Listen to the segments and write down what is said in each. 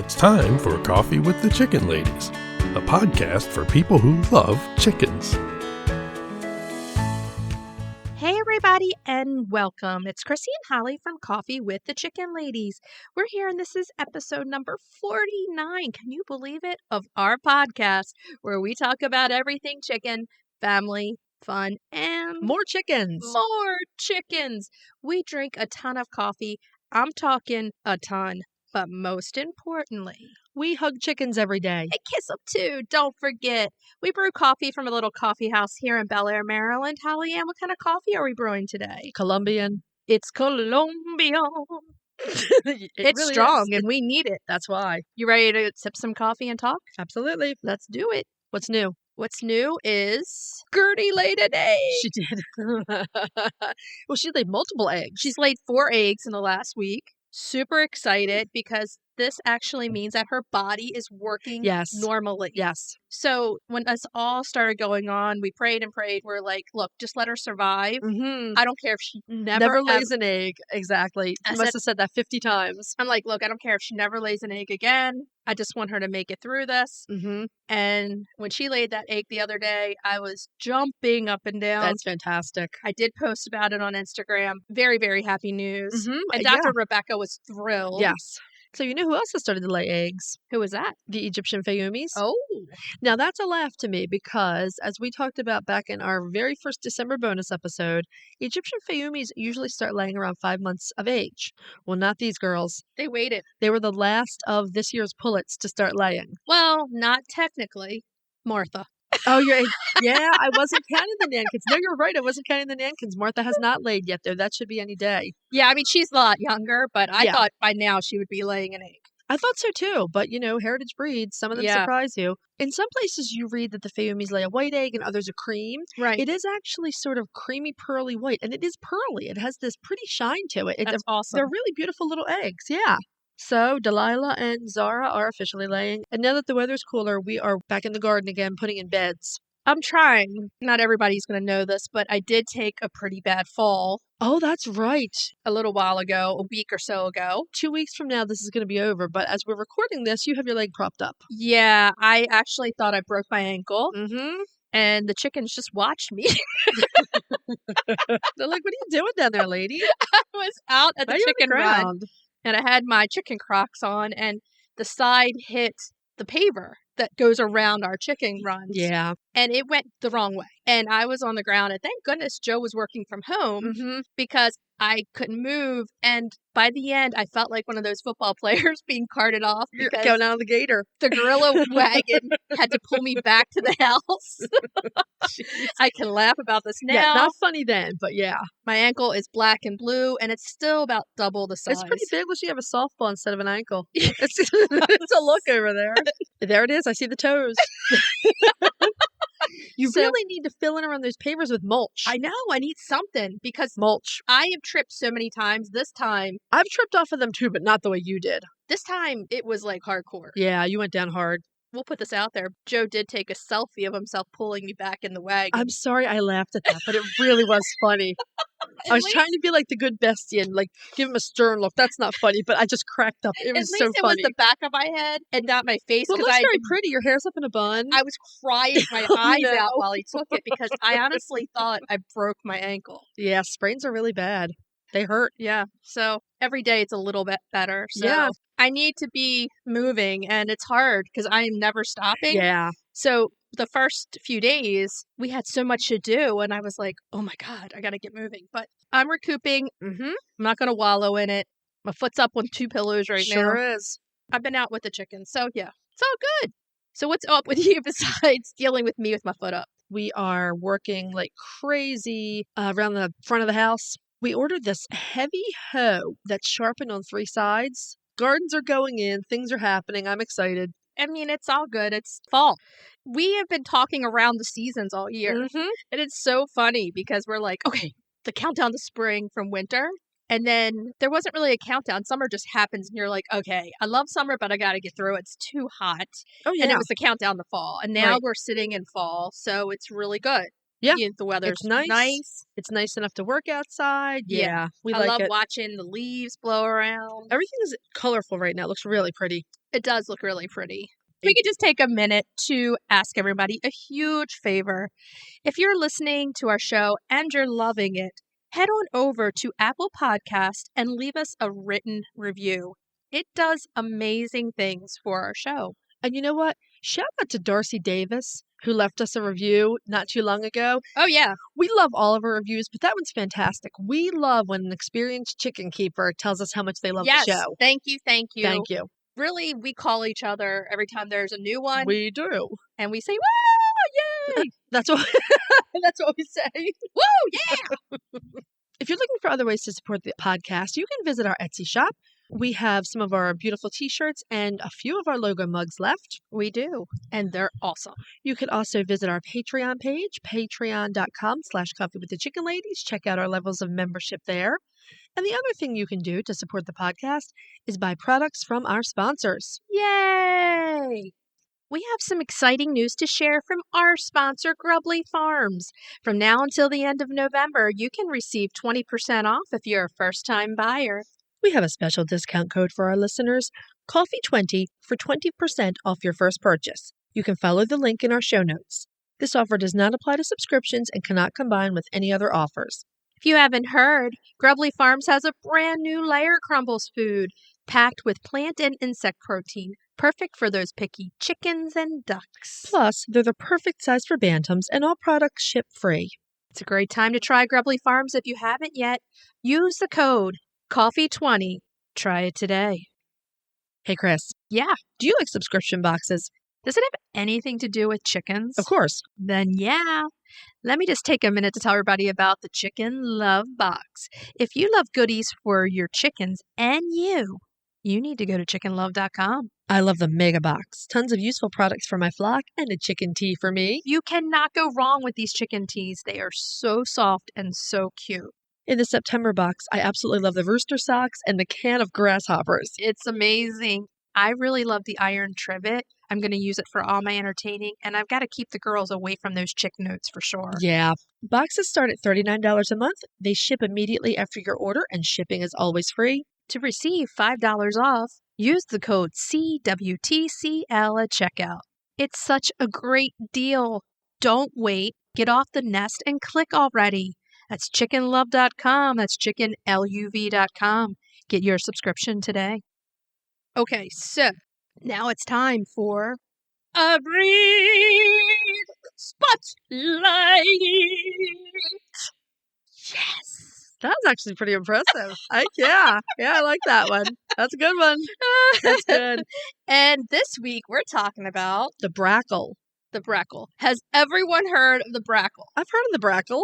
It's time for Coffee with the Chicken Ladies, a podcast for people who love chickens. Hey everybody and welcome. It's Chrisie&Holly from Coffee with the Chicken Ladies. We're here and this is episode number 49. Can you believe it? Of our podcast where we talk about everything chicken, family, fun, and More chickens. more chickens. We drink a ton of coffee. I'm talking a ton. But most importantly, We hug chickens every day. and kiss them too. Don't forget. We brew coffee from a little coffee house here in Bel Air, Maryland. Holly Ann, what kind of coffee are we brewing today? Colombian. It's Colombian. It's really strong is. and we need it. That's why. You ready to sip some coffee and talk? Absolutely. Let's do it. What's new? What's new is Gertie laid an egg. She did. Well, she laid multiple eggs. She's laid 4 eggs in the last week. Super excited because this actually means that her body is working Yes. normally. Yes. So when this all started going on, we prayed and prayed. We're like, look, just let her survive. Mm-hmm. I don't care if she Never lays an egg. Exactly. I You must said- have said that 50 times. I'm like, look, I don't care if she never lays an egg again. I just want her to make it through this. Mm-hmm. And when she laid that egg the other day, I was jumping up and down. That's fantastic. I did post about it on Instagram. Very, very happy news. Mhm, And yeah. Dr. Rebecca was thrilled. Yes. So you know who else has started to lay eggs? Who was that? The Egyptian Fayumis. Oh. Now that's a laugh to me because, as we talked about back in our very first December bonus episode, Egyptian Fayumis usually start laying around 5 months of age. Well, not these girls. They waited. They were the last of this year's pullets to start laying. Well, not technically. Martha. Oh, yeah, I wasn't counting the Nankins. No, you're right. I wasn't counting the Nankins. Martha has not laid yet, though. That should be any day. Yeah, I mean, she's a lot younger, but I Yeah. thought by now she would be laying an egg. I thought so too, but heritage breeds, some of them Yeah. surprise you. In some places, you read that the Fayumis lay a white egg and others a cream. Right. It is actually sort of creamy, pearly white, and it is pearly. It has this pretty shine to it. That's awesome. They're really beautiful little eggs, yeah. So Delilah and Zara are officially laying, and now that the weather's cooler, we are back in the garden again, putting in beds. I'm trying. Not everybody's going to know this, but I did take a pretty bad fall Oh, that's right. a little while ago, a week or so ago. 2 weeks from now, this is going to be over, but as we're recording this, you have your leg propped up. Yeah, I actually thought I broke my ankle, Mm-hmm. and the chickens just watched me. They're like, what are you doing down there, lady? I was out at Why the are you on the chicken run, ground? and I had my chicken Crocs on, and the side hit the paver that goes around our chicken runs. Yeah. And it went the wrong way. And I was on the ground, and thank goodness Joe was working from home Mm-hmm. because I couldn't move. And by the end, I felt like one of those football players being carted off You're because going out of the gator. the gorilla wagon had to pull me back to the house. I can laugh about this now. Yeah, not funny then, but yeah. My ankle is black and blue, and it's still about double the size. It's pretty big. Unless you have a softball instead of an ankle. It's a look over there. There it is. I see the toes. You So- really need to fill in around those pavers with mulch. I know. I need something because mulch. I have tripped so many times. This time I've tripped off of them too, but not the way you did. it was like hardcore. Yeah, you went down hard. We'll put this out there. Joe did take a selfie of himself pulling me back in the wagon. I'm sorry I laughed at that, but it really was funny. I was trying to be like the good bestie and like give him a stern look. That's not funny, but I just cracked up. It At was least so it funny. was the back of my head and not my face. Well, it 'cause looks I, very pretty. Your hair's up in a bun. I was crying my I eyes out know. while he took it because I honestly thought I broke my ankle. Yeah, sprains are really bad. They hurt. Yeah. So every day it's a little bit better. So Yeah. I need to be moving and it's hard because I am never stopping. Yeah. So the first few days we had so much to do and I was like, oh my God, I got to get moving. But I'm recouping. Mm-hmm. I'm not going to wallow in it. My foot's up on 2 pillows right Sure now. is. I've been out with the chickens. So yeah, it's all good. So what's up with you besides dealing with me with my foot up? We are working like crazy around the front of the house. We ordered this heavy hoe that's sharpened on 3 sides. Gardens are going in. Things are happening. I'm excited. I mean, it's all good. It's fall. We have been talking around the seasons all year. Mm-hmm. And it's so funny because we're like, okay, the countdown to spring from winter. And then there wasn't really a countdown. Summer just happens and you're like, okay, I love summer, but I got to get through it. It's too hot. Oh, yeah. And it was the countdown to fall. And now Right. we're sitting in fall. So it's really good. Yeah, The weather's it's nice. nice. It's nice enough to work outside. Yeah, we I like love it. watching the leaves blow around. Everything is colorful right now. It looks really pretty. It does look really pretty. We could just take a minute to ask everybody a huge favor. If you're listening to our show and you're loving it, head on over to Apple Podcast and leave us a written review. It does amazing things for our show. And you know what? Shout out to Darcy Davis, who left us a review not too long ago. Oh, yeah. We love all of our reviews, but that one's fantastic. We love when an experienced chicken keeper tells us how much they love the show. Thank you. Thank you. Thank you. Really, we call each other every time there's a new one. We do. And we say, woo, yay! That's what that's what we say. Woo, yeah! If you're looking for other ways to support the podcast, you can visit our Etsy shop. We have some of our beautiful t-shirts and a few of our logo mugs left. We do. And they're awesome. You could also visit our Patreon page, patreon.com/coffeewiththechickenladies. Check out our levels of membership there. And the other thing you can do to support the podcast is buy products from our sponsors. Yay! We have some exciting news to share from our sponsor, Grubbly Farms. From now until the end of November, you can receive 20% off if you're a first-time buyer. We have a special discount code for our listeners, Coffee20, for 20% off your first purchase. You can follow the link in our show notes. This offer does not apply to subscriptions and cannot combine with any other offers. If you haven't heard, Grubbly Farms has a brand new layer crumbles food packed with plant and insect protein, perfect for those picky chickens and ducks. Plus, they're the perfect size for bantams and all products ship free. It's a great time to try Grubbly Farms if you haven't yet. Use the code Coffee20. Try it today. Hey, Chris. Yeah. Do you like subscription boxes? Does it have anything to do with chickens? Of course. Then yeah. Let me just take a minute to tell everybody about the Chicken Luv Box. If you love goodies for your chickens and you need to go to chickenlove.com. I love the Mega Box. Tons of useful products for my flock and a chicken tea for me. You cannot go wrong with these chicken teas. They are so soft and so cute. In the September box, I absolutely love the rooster socks and the can of grasshoppers. It's amazing. I really love the iron trivet. I'm going to use it for all my entertaining, and I've got to keep the girls away from those chick notes for sure. Yeah. Boxes start at $39 a month. They ship immediately after your order, and shipping is always free. To receive $5 off, use the code CWTCL at checkout. It's such a great deal. Don't wait. Get off the nest and click already. That's chickenlove.com. That's chickenluv.com. Get your subscription today. Okay, so now it's time for a breed spotlight. Yes. That was actually pretty impressive. Yeah, I like that one. That's a good one. That's good. And this week we're talking about The Brakel. the Brakel. Has everyone heard of the Brakel? I've heard of the Brakel.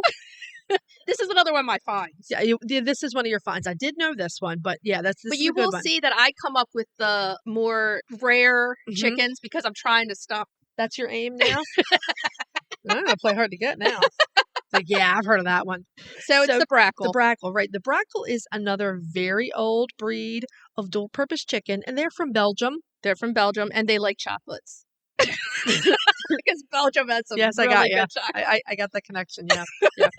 This is another one of my finds. Yeah, this is one of your finds. I did know this one, but yeah, this But is you a good will one. see that I come up with the more rare Mhm. chickens because I'm trying to stop. That's your aim now? I'm going to play hard to get now. Like, yeah, I've heard of that one. So it's the Brakel. The Brakel, right. The Brakel is another very old breed of dual-purpose chicken, and they're from Belgium. They're from Belgium, and they like chocolates. Because Belgium has some Yes, really I got you. good chocolate. I got the connection, yeah. Yeah.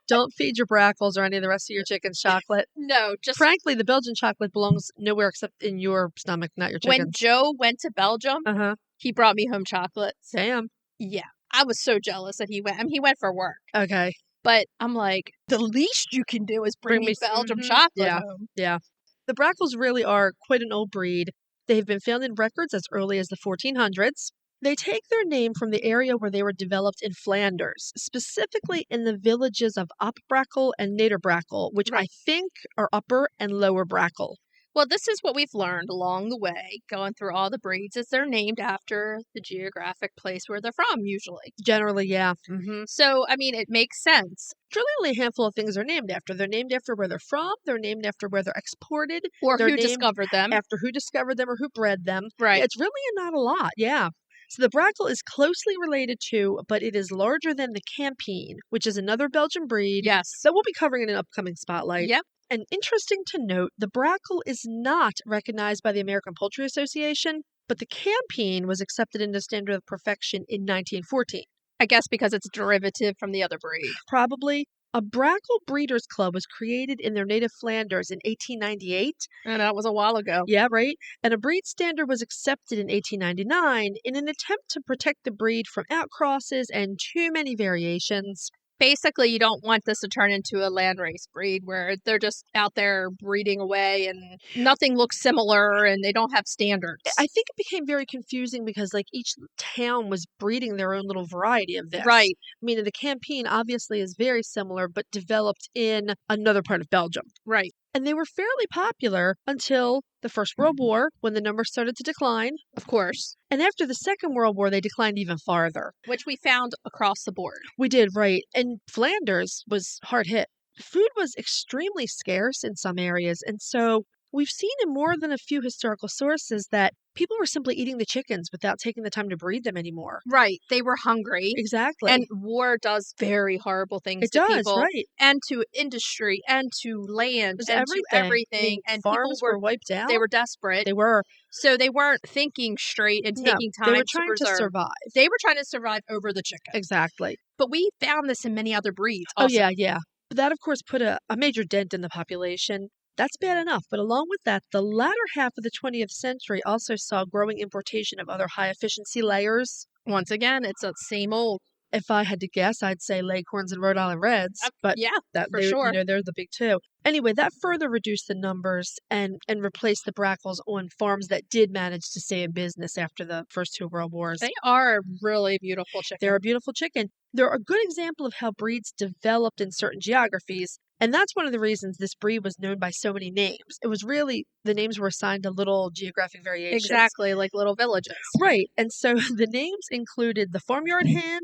Don't feed your Brakels or any of the rest of your chickens chocolate. No, just Frankly, the Belgian chocolate belongs nowhere except in your stomach, not your when chickens. Joe went to Belgium, Uh-huh. he brought me home chocolates. Damn. Yeah. I was so jealous that he went. I mean, he went for work. Okay. But I'm like, the least you can do is bring me Belgium Mhm. chocolate Yeah. home. Yeah. The Brakels really are quite an old breed. They have been found in records as early as the 1400s. They take their name from the area where they were developed in Flanders, specifically in the villages of Brakel and Brakel, which I Right. think are Upper and Lower Brakel. Well, this is what we've learned along the way, going through all the breeds, is they're named after the geographic place where they're from, usually. Generally, yeah. Mm-hmm. So, I mean, it makes sense. Really only a handful of things are named after. They're named after where they're from. They're named after where they're exported. Or They're who named discovered them. after who discovered them or who bred them. Right. Yeah, it's really not a lot, yeah. So the Brakel is closely related to, but it is larger than the Campine, which is another Belgian breed Yes. that we'll be covering in an upcoming spotlight. Yep. And interesting to note, the Brakel is not recognized by the American Poultry Association, but the Campine was accepted into standard of perfection in 1914. I guess because it's derivative from the other breed. Probably. A Brakel Breeders' Club was created in their native Flanders in 1898. And that was a while ago. Yeah, right. And a breed standard was accepted in 1899 in an attempt to protect the breed from outcrosses and too many variations. Basically, you don't want this to turn into a landrace breed where they're just out there breeding away and nothing looks similar and they don't have standards. I think it became very confusing because like each town was breeding their own little variety of this. Right. I mean, the Campine obviously is very similar, but developed in another part of Belgium. Right. And they were fairly popular until the First World War, when the numbers started to decline. Of course. And after the Second World War, they declined even farther. Which we found across the board. We did, right. And Flanders was hard hit. Food was extremely scarce in some areas. And so we've seen in more than a few historical sources that people were simply eating the chickens without taking the time to breed them anymore. Right. They were hungry. Exactly. And war does very horrible things it to does, people. right. And to industry and to land and to everything. I mean, and farms people were wiped out. They were desperate. They were. So they weren't thinking straight and taking time they were trying to preserve. survive. They were trying to survive over the chicken. Exactly. But we found this in many other breeds also. Oh, yeah. But that, of course, put a major dent in the population. That's bad enough. But along with that, the latter half of the 20th century also saw growing importation of other high-efficiency layers. Once again, it's the same old. If I had to guess, I'd say Leghorns and Rhode Island Reds. But yeah, for they, sure. They're the big two. Anyway, that further reduced the numbers and replaced the Brakels on farms that did manage to stay in business after the first two world wars. They are a really beautiful chicken. They're a beautiful chicken. They're a good example of how breeds developed in certain geographies. And that's one of the reasons this breed was known by so many names. It was really, the names were assigned to little geographic variations. Exactly, like little villages. Right. And so the names included the farmyard hen,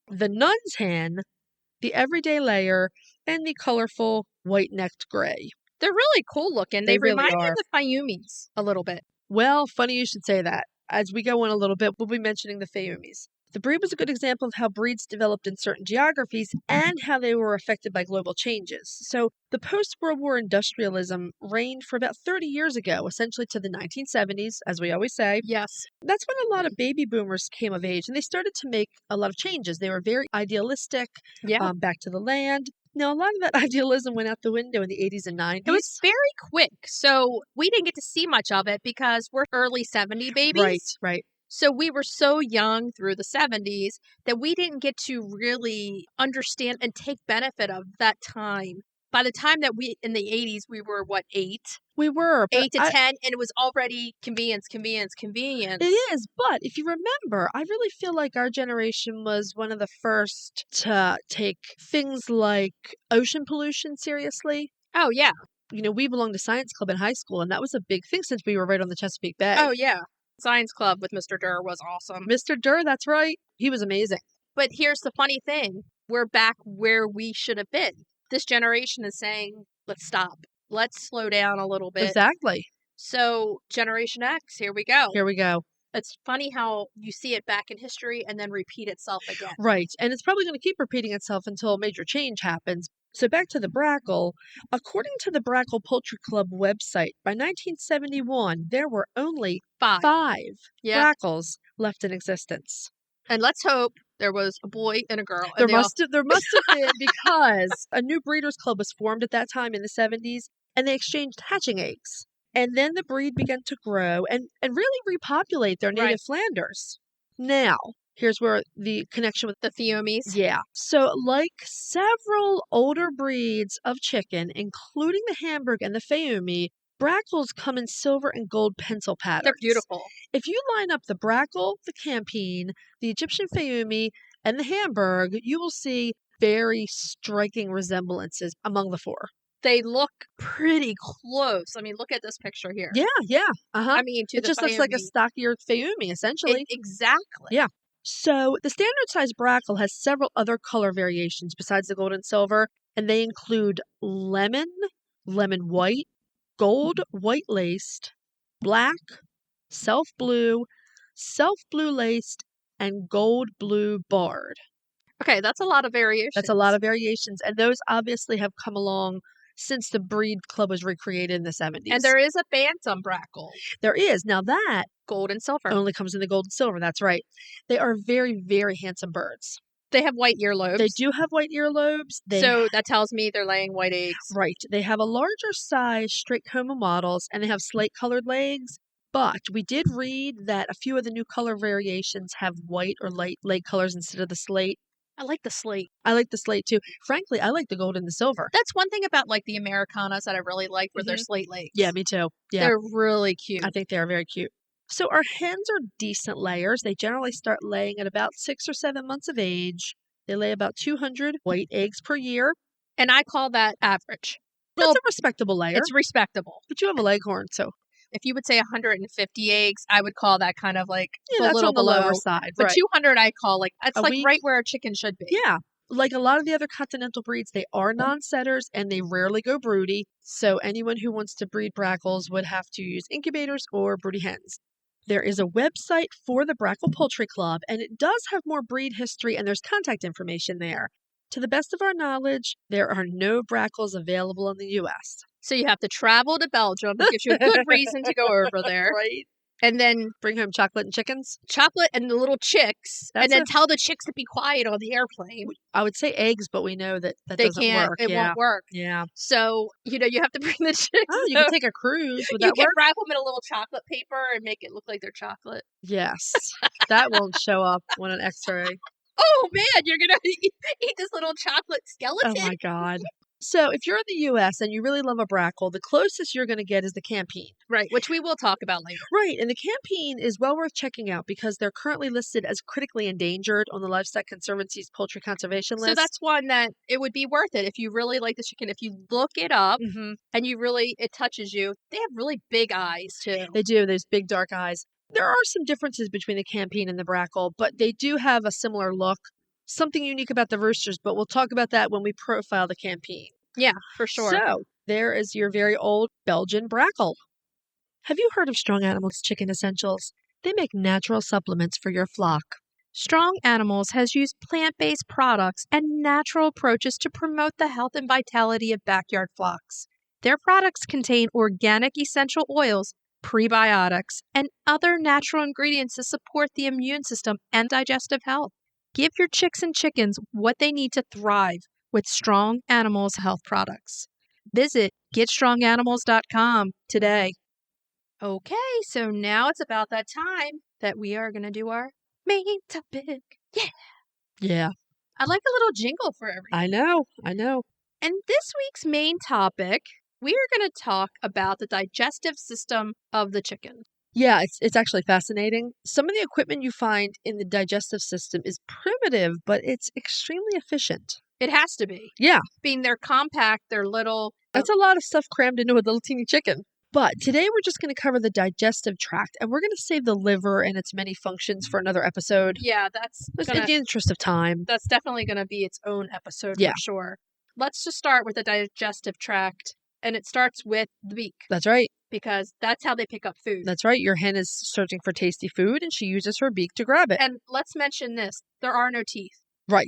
the nun's hen, the everyday layer, and the colorful white-necked gray. They're really cool looking. They really remind me are. of the Fayumis a little bit. Well, funny you should say that. As we go on a little bit, we'll be mentioning the Fayumis. The breed was a good example of how breeds developed in certain geographies and how they were affected by global changes. So the post-World War industrialism reigned for about 30 years ago, essentially to the 1970s, as we always say. Yes. That's when a lot of baby boomers came of age, and they started to make a lot of changes. They were very idealistic, back to the land. Now, a lot of that idealism went out the window in the 80s and 90s. It was very quick, so we didn't get to see much of it because we're early 70 babies. Right. So we were so young through the 70s that we didn't get to really understand and take benefit of that time. By the time that in the 80s, we were, 8? We were. 8 to 10, and it was already convenience. It is, but if you remember, I really feel like our generation was one of the first to take things like ocean pollution seriously. Oh, yeah. You know, we belonged to Science Club in high school, and that was a big thing since we were right on the Chesapeake Bay. Oh, yeah. Science Club with Mr. Durr was awesome. Mr. Durr, that's right. He was amazing. But here's the funny thing. We're back where we should have been. This generation is saying, let's stop. Let's slow down a little bit. Exactly. So, Generation X, here we go. Here we go. It's funny how you see it back in history and then repeat itself again. Right. And it's probably going to keep repeating itself until a major change happens. So back to the Brakel. According to the Brakel Poultry Club website, by 1971, there were only 5 Brakels left in existence. And let's hope there was a boy and a girl. There must have been, because a new breeders club was formed at that time in the 70s, and they exchanged hatching eggs. And then the breed began to grow and really repopulate their native Flanders. Now, here's where the connection with the Fayumis. Yeah. So, like several older breeds of chicken, including the Hamburg and the Fayumi, Brakels come in silver and gold pencil patterns. They're beautiful. If you line up the Brakel, the Campine, the Egyptian Fayumi, and the Hamburg, you will see very striking resemblances among the 4. They look pretty close. I mean, look at this picture here. Yeah. I mean, it just looks like a stockier Fayumi, essentially. Exactly. Yeah. So the standard size Brakel has several other color variations besides the gold and silver, and they include lemon white, gold white laced, black, self blue laced, and gold blue barred. Okay, that's a lot of variations. That's a lot of variations, and those obviously have come along since the breed club was recreated in the 70s. And there is a bantam Brakel. There is. Now that gold and silver only comes in the gold and silver. That's right. They are very, very handsome birds. They have white earlobes. They do have white earlobes. So that tells me they're laying white eggs. Right. They have a larger size straight coma models, and they have slate colored legs. But we did read that a few of the new color variations have white or light leg colors instead of the slate. I like the slate. I like the slate too. Frankly, I like the gold and the silver. That's one thing about like the Americanas that I really like, where they're slate legs. Yeah, me too. Yeah. They're really cute. I think they are very cute. So our hens are decent layers. They generally start laying at about 6 or 7 months of age. They lay about 200 white eggs per year. And I call that average. That's a respectable layer. It's respectable. But you have a leghorn, so. If you would say 150 eggs, I would call that kind of like a that's little on the below. lower side. But Right. 200 I call like, it's like week? right where a chicken should be. Yeah. Like a lot of the other continental breeds, they are non-setters and they rarely go broody. So anyone who wants to breed Brakels would have to use incubators or broody hens. There is a website for the Brakel Poultry Club, and it does have more breed history, and there's contact information there. To the best of our knowledge, there are no Brakels available in the U.S. So you have to travel to Belgium. It gives you a good reason to go over there. Right. And then Bring home chocolate and chickens. chocolate and the little chicks. That's and then tell the chicks to be quiet on the airplane. I would say eggs, but we know that They doesn't can't. work. It won't work. Yeah. So, you have to bring the chicks. Oh, you can take a cruise. Would You that can work? wrap them in a little chocolate paper and make it look like they're chocolate. Yes. That won't show up on an x-ray. Oh, man, you're going to eat this little chocolate skeleton? Oh, my God. So if you're in the U.S. and you really love a Brakel, the closest you're going to get is the Campine. Right, which we will talk about later. Right, and the Campine is well worth checking out because they're currently listed as critically endangered on the Livestock Conservancy's poultry conservation list. So that's one that it would be worth it if you really like the chicken. If you look it up and it touches you, they have really big eyes too. They do, those big dark eyes. There are some differences between the Campine and the Brakel, but they do have a similar look. Something unique about the roosters, but we'll talk about that when we profile the Campine. Yeah, for sure. So, there is your very old Belgian Brakel. Have you heard of Strong Animals Chicken Essentials? They make natural supplements for your flock. Strong Animals has used plant-based products and natural approaches to promote the health and vitality of backyard flocks. Their products contain organic essential oils, prebiotics, and other natural ingredients to support the immune system and digestive health. Give your chicks and chickens what they need to thrive with Strong Animals health products. Visit GetStrongAnimals.com today. Okay, so now it's about that time that we are going to do our main topic. Yeah. Yeah. I like a little jingle for everything. I know. And this week's main topic, we are going to talk about the digestive system of the chicken. Yeah, it's actually fascinating. Some of the equipment you find in the digestive system is primitive, but it's extremely efficient. It has to be. Yeah. Being they're compact, they're little. That's a lot of stuff crammed into a little teeny chicken. But today we're just going to cover the digestive tract, and we're going to save the liver and its many functions for another episode. Yeah, that's in the interest of time. That's definitely going to be its own episode for sure. Let's just start with the digestive tract, and it starts with the beak. That's right. Because that's how they pick up food. That's right. Your hen is searching for tasty food, and she uses her beak to grab it. And let's mention this. There are no teeth. Right.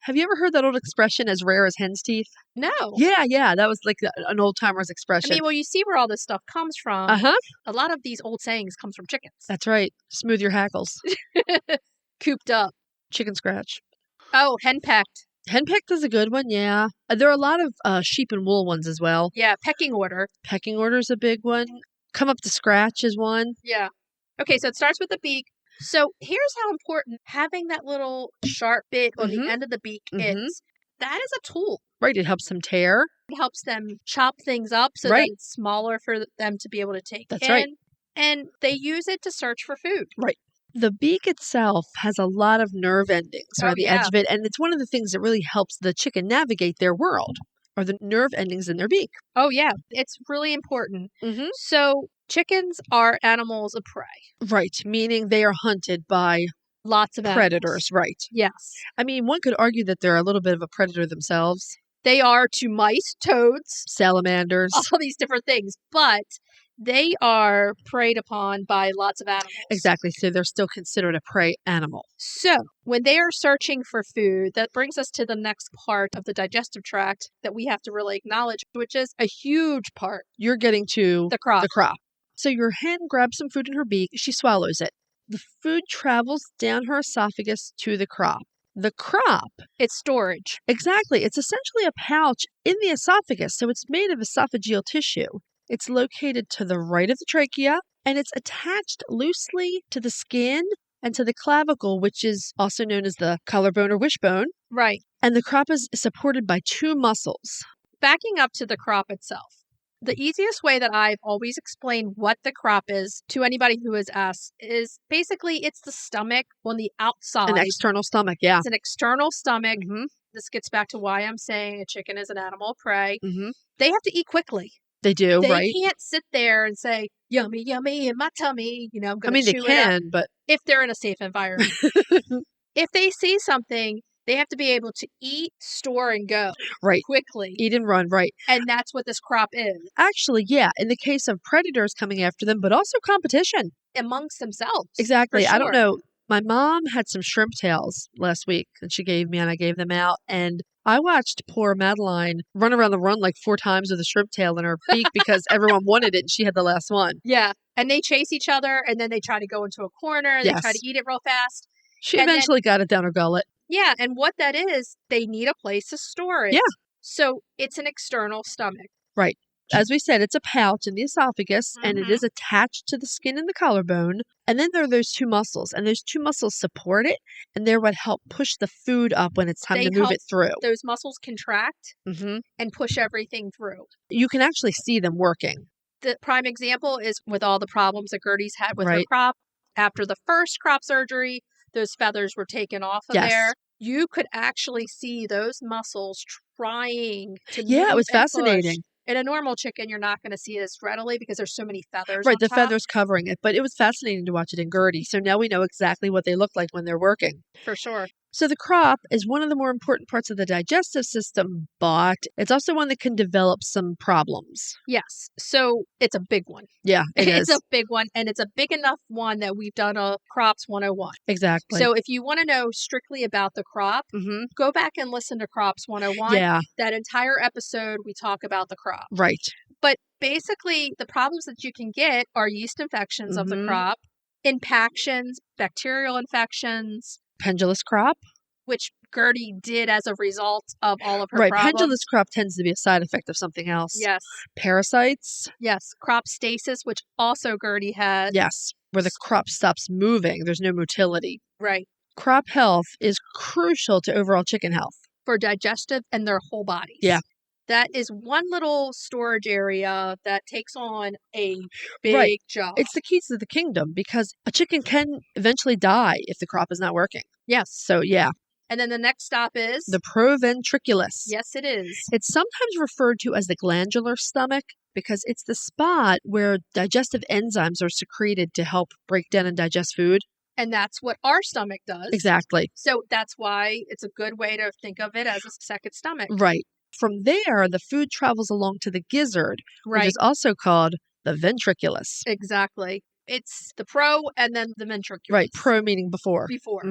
Have you ever heard that old expression, as rare as hen's teeth? No. Yeah. That was like an old-timer's expression. I mean, well, you see where all this stuff comes from. Uh-huh. A lot of these old sayings comes from chickens. That's right. Smooth your hackles. Cooped up. Chicken scratch. Oh, henpecked. Henpecked is a good one, yeah. There are a lot of sheep and wool ones as well. Yeah, pecking order. Pecking order is a big one. Come up to scratch is one. Yeah. Okay, so it starts with the beak. So here's how important having that little sharp bit on the end of the beak is. That is a tool. Right, it helps them tear. It helps them chop things up so that it's smaller for them to be able to take That's in. right. And they use it to search for food. Right. The beak itself has a lot of nerve endings around the edge of it, and it's one of the things that really helps the chicken navigate their world, are the nerve endings in their beak. Oh, yeah. It's really important. So chickens are animals of prey. Right, meaning they are hunted by lots of predators. Animals. Right. Yes. I mean, one could argue that they're a little bit of a predator themselves. They are to mice, toads, salamanders, all these different things, but they are preyed upon by lots of animals. Exactly. So they're still considered a prey animal. So when they are searching for food, that brings us to the next part of the digestive tract that we have to really acknowledge, which is a huge part. You're getting to the crop. So your hen grabs some food in her beak. She swallows it. The food travels down her esophagus to the crop. The crop, It's storage. exactly. It's essentially a pouch in the esophagus, so it's made of esophageal tissue. It's located to the right of the trachea, and it's attached loosely to the skin and to the clavicle, which is also known as the collarbone or wishbone. Right. And the crop is supported by two muscles. Backing up to the crop itself. The easiest way that I've always explained what the crop is to anybody who has asked is basically it's the stomach on the outside. An external stomach, yeah. It's an external stomach. Mm-hmm. This gets back to why I'm saying a chicken is an animal of prey. Mm-hmm. They have to eat quickly. They do, They right? can't sit there and say, yummy, yummy in my tummy. You know, I'm going to they chew it up. can, but If they're in a safe environment. If they see something, they have to be able to eat, store, and go right. quickly. Eat and run, right. And that's what this crop is. Actually, yeah, in the case of predators coming after them, but also competition. Amongst themselves. Exactly. Sure. I don't know. My mom had some shrimp tails last week and she gave me, and I gave them out. And I watched poor Madeline run around the run like 4 times with a shrimp tail in her beak because everyone wanted it and she had the last one. Yeah. And they chase each other and then they try to go into a corner. They try to eat it real fast. She eventually got it down her gullet. Yeah. And what that is, they need a place to store it. Yeah. So it's an external stomach. Right. As we said, it's a pouch in the esophagus, and it is attached to the skin and the collarbone. And then there are those two muscles, and those two muscles support it, and they're what help push the food up when it's time to move it through. Those muscles contract and push everything through. You can actually see them working. The prime example is with all the problems that Gertie's had with her crop. After the first crop surgery, those feathers were taken off of there. You could actually see those muscles trying to move. Yeah, it was fascinating. Push. In a normal chicken, you're not going to see it as readily because there's so many feathers. Right, on the top. feathers covering it. But it was fascinating to watch it in Gertie. So now we know exactly what they look like when they're working. For sure. So the crop is one of the more important parts of the digestive system, but it's also one that can develop some problems. Yes. So it's a big one. Yeah, it is. It's a big one, and it's a big enough one that we've done a Crops 101. Exactly. So if you want to know strictly about the crop, go back and listen to Crops 101. Yeah. That entire episode, we talk about the crop. Right. But basically, the problems that you can get are yeast infections of the crop, impactions, bacterial infections. Pendulous crop. Which Gertie did as a result of all of her problems. Right, pendulous crop tends to be a side effect of something else. Yes. Parasites. Yes, crop stasis, which also Gertie had. Yes, where the crop stops moving. There's no motility. Right. Crop health is crucial to overall chicken health. For digestive and their whole bodies. Yeah. That is one little storage area that takes on a big job. It's the keys to the kingdom because a chicken can eventually die if the crop is not working. Yes. So, yeah. And then the next stop is? The proventriculus. Yes, it is. It's sometimes referred to as the glandular stomach because it's the spot where digestive enzymes are secreted to help break down and digest food. And that's what our stomach does. Exactly. So that's why it's a good way to think of it as a second stomach. Right. From there, the food travels along to the gizzard, which is also called the ventriculus. Exactly. It's the pro and then the ventriculus. Right. Pro meaning before. Before.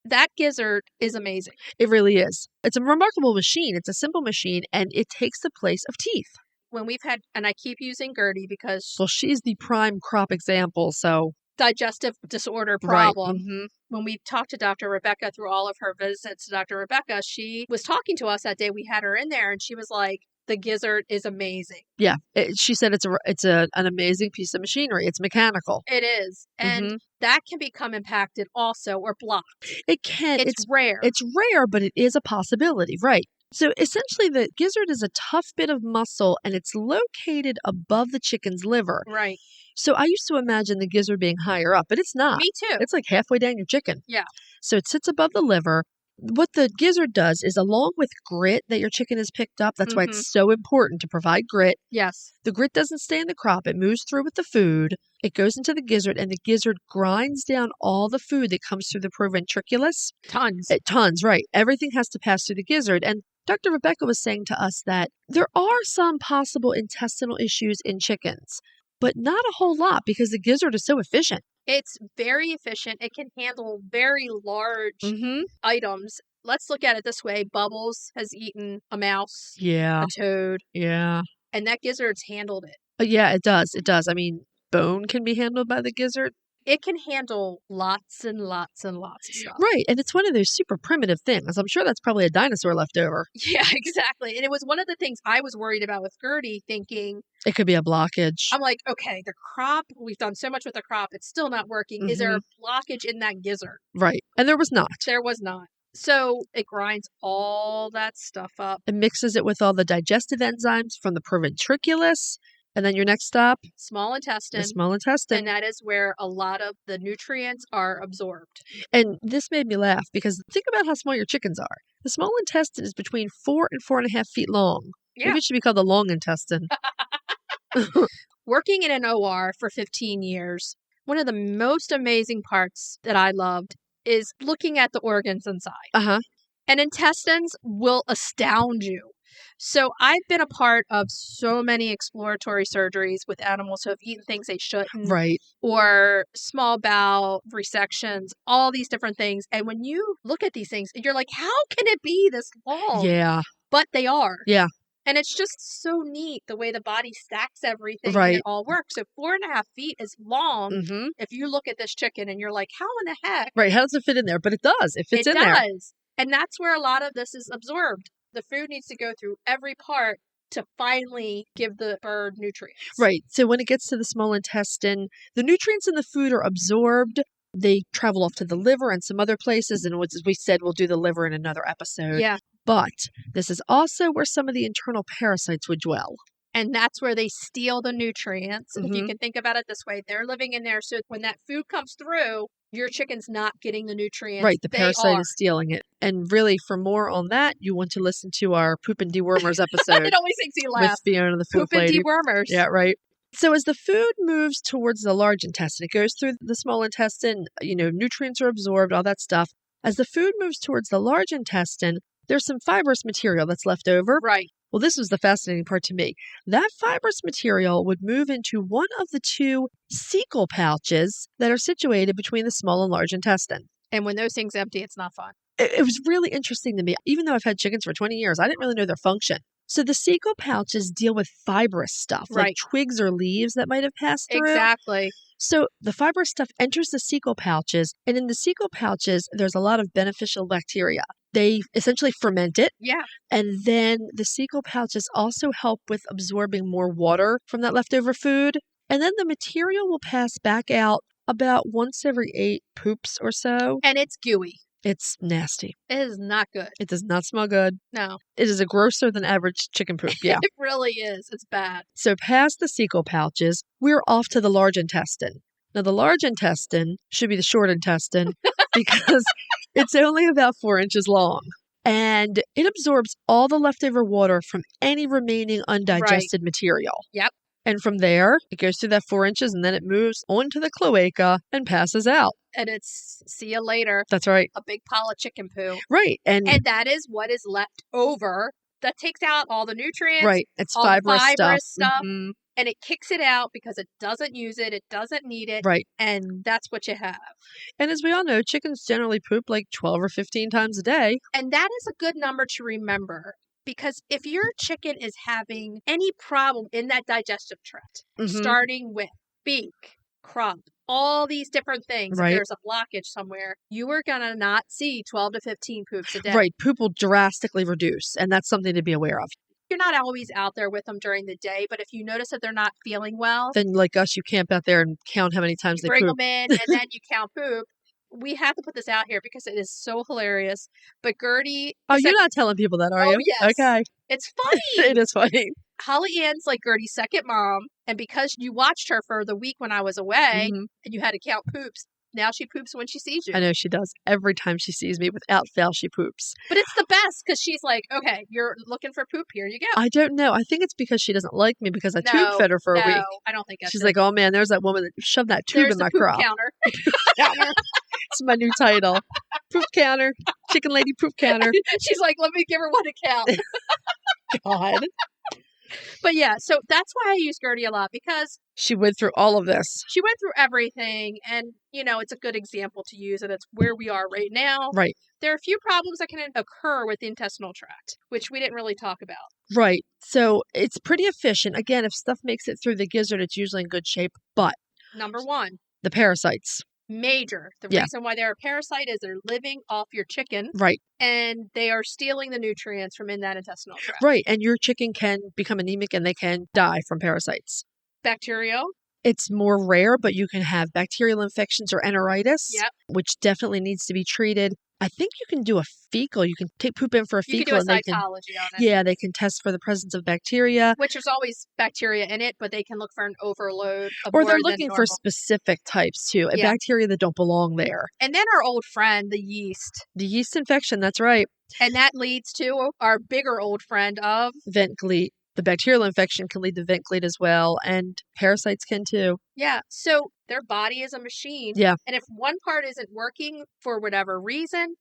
That gizzard is amazing. It really is. It's a remarkable machine. It's a simple machine, and it takes the place of teeth. When we've had, and I keep using Gertie because... Well, she's the prime crop example, so... Digestive disorder problem. Right. When we talked to Dr. Rebecca through all of her visits to Dr. Rebecca, she was talking to us that day we had her in there, and she was like, the gizzard is amazing. Yeah. She said it's an amazing piece of machinery. It's mechanical. It is. And that can become impacted also or blocked. It can. It's rare. It's rare, but it is a possibility. Right. So essentially, the gizzard is a tough bit of muscle, and it's located above the chicken's liver. Right. So I used to imagine the gizzard being higher up, but it's not. Me too. It's like halfway down your chicken. Yeah. So it sits above the liver. What the gizzard does is, along with grit that your chicken has picked up, that's why it's so important to provide grit. Yes. The grit doesn't stay in the crop. It moves through with the food. It goes into the gizzard, and the gizzard grinds down all the food that comes through the proventriculus. Tons, right. Everything has to pass through the gizzard. And Dr. Rebecca was saying to us that there are some possible intestinal issues in chickens, but not a whole lot because the gizzard is so efficient. It's very efficient. It can handle very large items. Let's look at it this way. Bubbles has eaten a mouse, a toad. Yeah. And that gizzard's handled it. Yeah, it does. It does. I mean, bone can be handled by the gizzard. it can handle lots and lots and lots of stuff. Right. And it's one of those super primitive things. I'm sure that's probably a dinosaur left over. Yeah, exactly. And it was one of the things I was worried about with Gertie, thinking, It could be a blockage. I'm like, okay, the crop, we've done so much with the crop, it's still not working. Is there a blockage in that gizzard? Right. And there was not. There was not. So it grinds all that stuff up. It mixes it with all the digestive enzymes from the proventriculus. And then your next stop, Small intestine. the small intestine. And that is where a lot of the nutrients are absorbed. And this made me laugh because think about how small your chickens are. The small intestine is between 4 and 4.5 feet long. Yeah. Maybe it should be called the long intestine. Working in an OR for 15 years, one of the most amazing parts that I loved is looking at the organs inside. Uh-huh. And intestines will astound you. So I've been a part of so many exploratory surgeries with animals who have eaten things they shouldn't. Right. Or small bowel resections, all these different things. And when you look at these things, you're like, how can it be this long? Yeah. But they are. Yeah. And it's just so neat the way the body stacks everything Right. and it all works. So 4.5 feet is long. Mm-hmm. If you look at this chicken and you're like, how in the heck? Right. How does it fit in there? But it does. It fits in there. It does. And that's where a lot of this is absorbed. The food needs to go through every part to finally give the bird nutrients. Right. So when it gets to the small intestine, the nutrients in the food are absorbed. They travel off to the liver and some other places. And as we said, we'll do the liver in another episode. Yeah. But this is also where some of the internal parasites would dwell. And that's where they steal the nutrients. And if you can think about it this way, they're living in there. So when that food comes through, your chicken's not getting the nutrients. Right, the parasite is stealing it. And really, for more on that, you want to listen to our Poop and Dewormers episode. It always makes me laugh. With Fiona the Food Poop and Lady. Dewormers. Yeah, right. So as the food moves towards the large intestine, it goes through the small intestine, nutrients are absorbed, all that stuff. As the food moves towards the large intestine, there's some fibrous material that's left over. Right. Well, this was the fascinating part to me. That fibrous material would move into one of the two cecal pouches that are situated between the small and large intestine. And when those things empty, it's not fun. It was really interesting to me. Even though I've had chickens for 20 years, I didn't really know their function. So the cecal pouches deal with fibrous stuff, like twigs or leaves that might have passed through. Exactly. So the fibrous stuff enters the cecal pouches, and in the cecal pouches, there's a lot of beneficial bacteria. They essentially ferment it. Yeah. And then the cecal pouches also help with absorbing more water from that leftover food. And then the material will pass back out about once every 8 poops or so. And it's gooey. It's nasty. It is not good. It does not smell good. No. It is a grosser than average chicken poop. Yeah. It really is. It's bad. So past the cecal pouches, we're off to the large intestine. Now, the large intestine should be the short intestine because it's only about 4 inches long. And it absorbs all the leftover water from any remaining undigested material. Yep. And from there, it goes through that 4 inches and then it moves onto the cloaca and passes out. And it's, see you later. That's right. A big pile of chicken poo. Right. And that is what is left over. That takes out all the nutrients. Right. It's all fibrous stuff. Mm-hmm. And it kicks it out because it doesn't use it. It doesn't need it. Right. And that's what you have. And as we all know, chickens generally poop like 12 or 15 times a day. And that is a good number to remember. Because if your chicken is having any problem in that digestive tract, starting with beak, crop, all these different things, if there's a blockage somewhere, you are going to not see 12 to 15 poops a day. Right. Poop will drastically reduce. And that's something to be aware of. You're not always out there with them during the day, but if you notice that they're not feeling well, then like us, you camp out there and count how many times they bring poop. them in and then you count poop. We have to put this out here because it is so hilarious. But Gertie... Oh, you're not telling people that, are you? Yes. Okay. It's funny. It is funny. Holly Ann's like Gertie's second mom. And because you watched her for the week when I was away and you had to count poops, now she poops when she sees you. I know she does. Every time she sees me, without fail, she poops. But it's the best because she's like, okay, you're looking for poop. Here you go. I don't know. I think it's because she doesn't like me because I tube fed her for a week. No, I don't think that's She's like, oh man, there's that woman that shoved that tube There's in my the poop crop. Counter. It's my new title. Poop counter. Chicken lady poop counter. She's like, let me give her one to count. God. But yeah, so that's why I use Gertie a lot because she went through all of this. She went through everything and, it's a good example to use and it's where we are right now. Right. There are a few problems that can occur with the intestinal tract, which we didn't really talk about. Right. So it's pretty efficient. Again, if stuff makes it through the gizzard, it's usually in good shape. But number one, The parasites. Major. The Yeah. reason why they're a parasite is they're living off your chicken. Right. And they are stealing the nutrients from in that intestinal tract. Right. And your chicken can become anemic and they can die from parasites. Bacterial. It's more rare, but you can have bacterial infections or enteritis, Yep. which definitely needs to be treated. I think you can do a fecal. You can take poop in for a You fecal can do a and cytology on it. yeah, they can test for the presence of bacteria. Which there's always bacteria in it, but they can look for an overload of Or they're more than looking for normal. specific types too, Yeah. bacteria that don't belong there. And then our old friend, the yeast. The yeast infection, that's right. And that leads to our bigger old friend of Vent gleat. The bacterial infection can lead to vent gleat as well, and parasites can too. Yeah. So their body is a machine. Yeah. And if one part isn't working for whatever reason,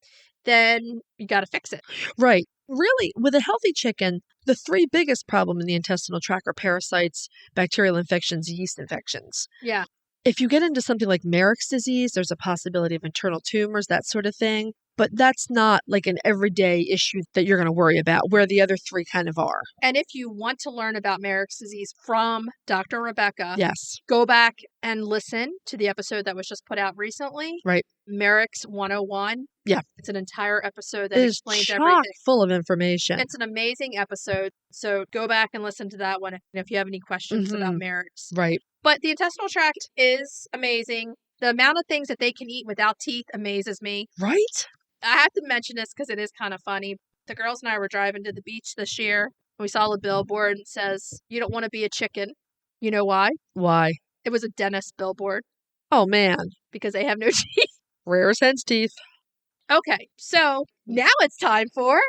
then you got to fix it. Right. Really, with a healthy chicken, the three biggest problems in the intestinal tract are parasites, bacterial infections, yeast infections. Yeah. If you get into something like Merrick's disease, there's a possibility of internal tumors, that sort of thing. But that's not like an everyday issue that you're going to worry about, where the other three kind of are. And if you want to learn about Merrick's disease from Dr. Rebecca, Yes. go back and listen to the episode that was just put out recently. Right. Merrick's 101. Yeah. It's an entire episode that It is explains chock everything. full of information. It's an amazing episode. So go back and listen to that one if you have any questions about Merrick's. Right. But the intestinal tract is amazing. The amount of things that they can eat without teeth amazes me. Right? I have to mention this because it is kind of funny. The girls and I were driving to the beach this year. And we saw a billboard and says, "You don't want to be a chicken." You know why? Why? It was a dentist billboard Oh, man. because they have no teeth. Rare as hen's teeth. Okay, so now it's time for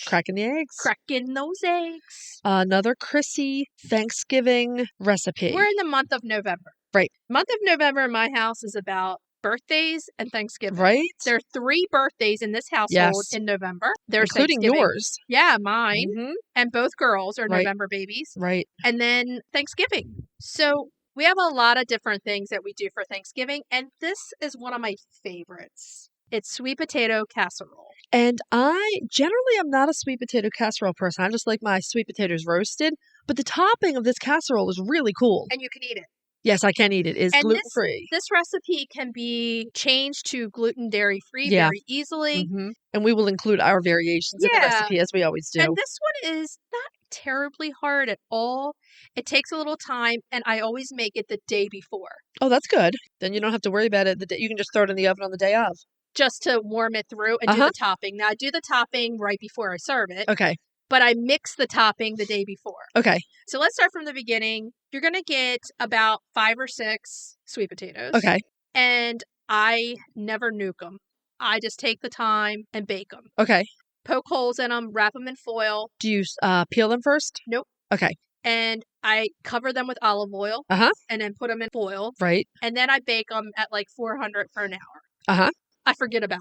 Cracking the eggs. cracking those eggs. Another Chrisie Thanksgiving recipe. We're in the month of November. Right. Month of November in my house is about birthdays and Thanksgiving. Right? There are 3 birthdays in this household in November. There's including Thanksgiving. yours. Yeah, mine. Mm-hmm. And both girls are Right. November babies. Right. And then Thanksgiving. So we have a lot of different things that we do for Thanksgiving. And this is one of my favorites. It's sweet potato casserole. And I generally am not a sweet potato casserole person. I just like my sweet potatoes roasted. But the topping of this casserole is really cool. And you can eat it. Yes, I can eat it. It's And gluten-free. This recipe can be changed to gluten dairy-free Yeah. very easily. Mm-hmm. And we will include our variations in the recipe as we always do. And this one is not terribly hard at all. It takes a little time, and I always make it the day before. Oh, that's good. Then you don't have to worry about it the day. You can just throw it in the oven on the day of. Just to warm it through and do the topping. Now, I do the topping right before I serve it. Okay. But I mix the topping the day before. Okay. So let's start from the beginning. You're going to get about 5 or 6 sweet potatoes. Okay. And I never nuke them. I just take the time and bake them. Okay. Poke holes in them, wrap them in foil. Do you peel them first? Nope. Okay. And I cover them with olive oil. And then put them in foil. Right. And then I bake them at like 400 for an hour. I forget about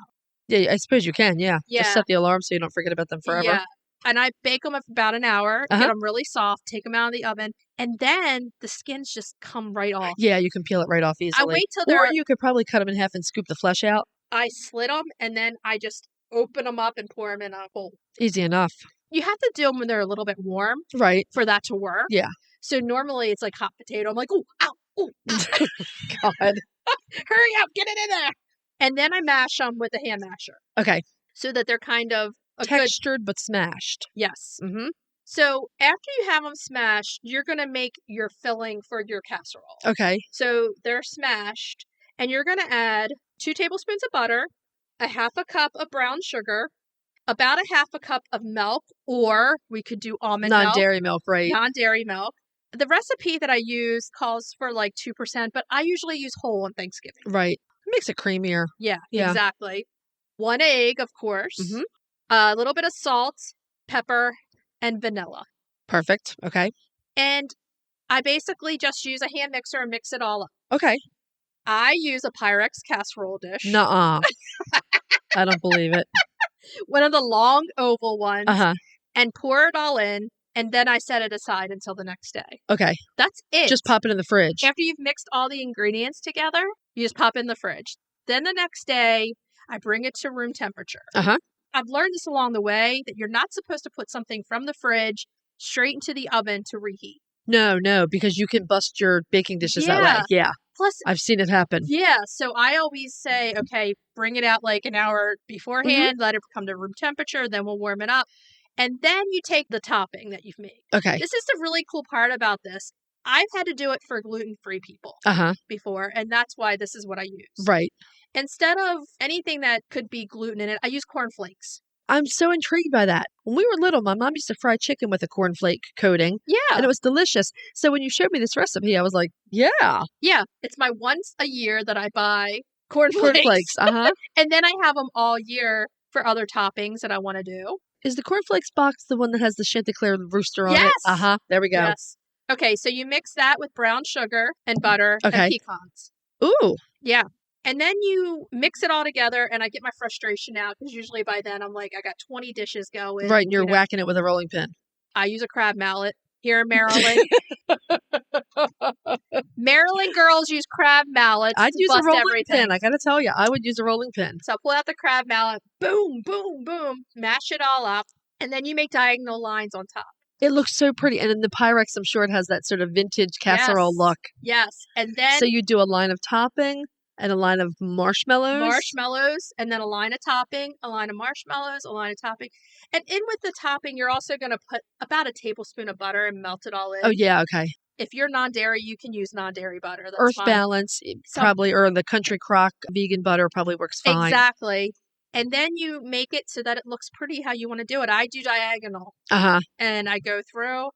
them. Yeah, I suppose you can, yeah. Yeah. Just set the alarm so you don't forget about them forever. Yeah. And I bake them for about an hour, get them really soft, take them out of the oven, and then the skins just come right off. Yeah, you can peel it right off easily. I wait till they're... Or you could probably cut them in half and scoop the flesh out. I slit them, and then I just open them up and pour them in a bowl. Easy enough. You have to do them when they're a little bit warm. Right. For that to work. Yeah. So normally it's like hot potato. I'm like, ooh, ow, ooh, ow. God. Hurry up, get it in there. And then I mash them with a hand masher. Okay. So that they're kind of textured but smashed. Yes. Mm-hmm. So after you have them smashed, you're going to make your filling for your casserole. Okay. So they're smashed, and you're going to add 2 tablespoons of butter, a half a cup of brown sugar, about a half a cup of milk, or we could do almond milk. Non-dairy milk, right? Non-dairy milk. The recipe that I use calls for like 2%, but I usually use whole on Thanksgiving. Right. It makes it creamier. Yeah, exactly. 1 egg, of course. Mm-hmm. A little bit of salt, pepper, and vanilla. Perfect. Okay. And I basically just use a hand mixer and mix it all up. Okay. I use a Pyrex casserole dish. Nuh-uh. I don't believe it. One of the long oval ones. Uh-huh. And pour it all in. And then I set it aside until the next day. Okay. That's it. Just pop it in the fridge. After you've mixed all the ingredients together, you just pop it in the fridge. Then the next day, I bring it to room temperature. Uh-huh. I've learned this along the way that you're not supposed to put something from the fridge straight into the oven to reheat. No, because you can bust your baking dishes that way. Yeah. plus, I've seen it happen. yeah, so I always say, okay, bring it out like an hour beforehand, let it come to room temperature, then we'll warm it up. And then you take the topping that you've made. Okay. This is the really cool part about this. I've had to do it for gluten-free people before, and that's why this is what I use. Right. Instead of anything that could be gluten in it, I use cornflakes. I'm so intrigued by that. When we were little, my mom used to fry chicken with a cornflake coating. Yeah. And it was delicious. So when you showed me this recipe, I was like, yeah. Yeah. It's my once a year that I buy cornflakes. Cornflakes. And then I have them all year for other toppings that I want to do. Is the cornflakes box the one that has the Chanticleer rooster on it? Yes. There we go. Yes. Okay, so you mix that with brown sugar and butter and pecans. Ooh. Yeah. And then you mix it all together, and I get my frustration out because usually by then I'm like, I got 20 dishes going. Right, and you're whacking it with a rolling pin. I use a crab mallet here in Maryland. Maryland girls use crab mallets. I'd use a rolling everything. pin. I got to tell you, I would use a rolling pin. So pull out the crab mallet, boom, boom, boom, mash it all up, and then you make diagonal lines on top. It looks so pretty. And in the Pyrex, I'm sure it has that sort of vintage casserole look. Yes. And then... So you do a line of topping and a line of marshmallows. Marshmallows, and then a line of topping, a line of marshmallows, a line of topping. And in with the topping, you're also going to put about a tablespoon of butter and melt it all in. Oh, yeah. Okay. If you're non-dairy, you can use non-dairy butter. That's Earth fine. Balance, probably, or the Country Crock vegan butter probably works fine. Exactly. And then you make it so that it looks pretty how you want to do it. I do diagonal. And I go through,